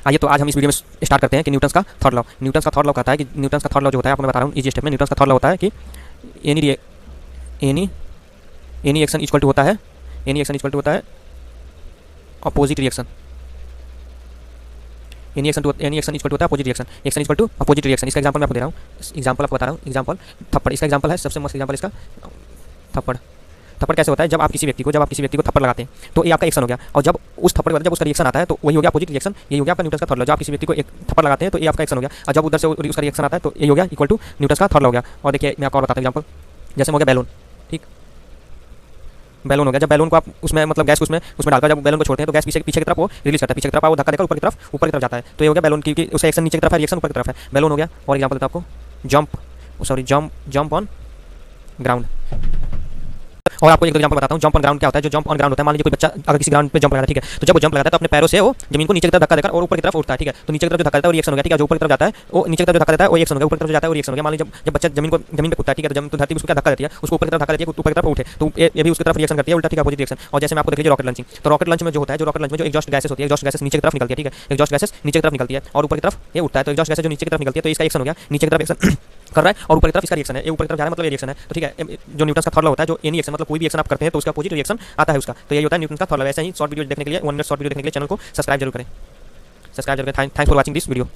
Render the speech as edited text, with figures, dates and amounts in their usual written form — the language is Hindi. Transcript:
आइए तो आज हम इस वीडियो में स्टार्ट करते हैं कि न्यूटन्स का थर्ड लॉ। न्यूटन्स का थर्ड लॉ कहता है कि न्यूटन्स का थर्ड लॉ जो होता है, आपको मैं बता रहा हूँ इजी स्टेप में। न्यूटन्स का थर्ड लॉ होता है कि any any action equal to होता है, एनी एक्शन इक्वल टू होता है opposite reaction. Any action equal to होता है opposite reaction. Action equal to opposite reaction. इसका एग्जांपल मैं आपको दे रहा हूँ, एग्जांपल आपको बता रहा हूँ। एग्जांपल थप्पड़, इसका एग्जांपल है, सबसे मस्त एग्जांपल इसका थप्पड़। थप्पड़ कैसे होता है? जब आप किसी व्यक्ति को थप्पड़ लगाते हैं तो ये आपका एक्शन हो गया, और जब उस थप्पड़ के बाद जब उसका रिएक्शन आता है तो वही हो गया अपोजिट रिएक्शन। ये हो गया आपका न्यूटन्स का थर्ड लॉ। जब आप किसी व्यक्ति को एक थप्पड़ लगाते हैं तो ये आपका एक्शन हो गया, और जब उधर से उसका रिएक्शन आता है तो ये हो गया इक्वल टू न्यूटन्स का थर्ड लॉ हो गया। और देखिए मैं आपको और बताता हूँ एग्जांपल, जैसे हो गया बैलून। ठीक, बैलून हो गया। जब बैलून को आप उसमें मतलब गैस को उसमें डालकर जब बैलून को छोड़ते हैं तो गैस पीछे की तरफ वो रिलीज करता है, पीछे की तरफ वो धक्का देकर ऊपर की तरफ जाता है। तो ये हो गया बैलून की उसका एक्शन नीचे की तरफ है, रिएक्शन ऊपर की तरफ है, बैलून हो गया। और एग्जांपल देता हूं आपको, जंप ऑन ग्राउंड। और आपको एक दो एग्जांपल बताता हूँ। जंप ऑन ग्राउंड क्या होता है? जो जंप ऑन ग्राउंड होता है, मान लीजिए कोई बच्चा अगर किसी ग्राउंड पे जंप लगाता है, ठीक है, तो जब वो जंप लगाता है तो अपने पैरों से वो जमीन को नीचे की तरफ धक्का देकर और ऊपर की तरफ उठता है। ठीक है, तो नीचे की तरफ जो धक्का देता है वो रिएक्शन हो गया। ठीक है, जो ऊपर की तरफ जाता है वो नीचे की तरफ धक्का देता है वो रिएक्शन हो गया, ऊपर की तरफ जाता है वो रिएक्शन हो गया। मान लीजिए जब बच्चा जमीन पे कूदता है, ठीक है, तो धरती उसको क्या धक्का देती है, उसको ऊपर की तरफ धक्का देती है, ऊपर की तरफ उठे, तो ये भी उसकी तरफ रिएक्शन करती है उल्टा। ठीक है, अपोजिट रिएक्शन। और जैसे मैं आपको देख लीजिए रॉकेट लॉन्चिंग, तो रॉकेट लॉन्च में जो होता है, रॉकेट लॉन्च में जो एग्जॉस्ट गैसेस होती है, एग्जॉस्ट गैसेस नीचे की तरफ निकलती है। ठीक है, एग्जॉस्ट गैसेस नीचे की तरफ निकलती है और ऊपर की तरफ ये उठता है। तो एग्जॉस्ट गैसेस जो नीचे की तरफ निकलती है तो इसका एक्शन हो गया, नीचे की तरफ एक्शन कर रहा है और ऊपर की तरफ इसका रिएक्शन है, ये ऊपर की तरफ जा रहा है मतलब ये रिएक्शन है। तो ठीक है, जो न्यूटन्स का थर्ड लॉ होता है, जो एनी एक्शन मतलब कोई भी एक्शन आप करते हैं तो उसका अपोजिट रिएक्शन आता है उसका, तो यही होता है न्यूटन्स का थर्ड लॉ। ऐसे ही शॉर्ट वीडियो देखने के लिए, 1 मिनट शॉर्ट वीडियो देखने के लिए चैनल को सब्सक्राइब जरूर करें। Thanks for watching this video.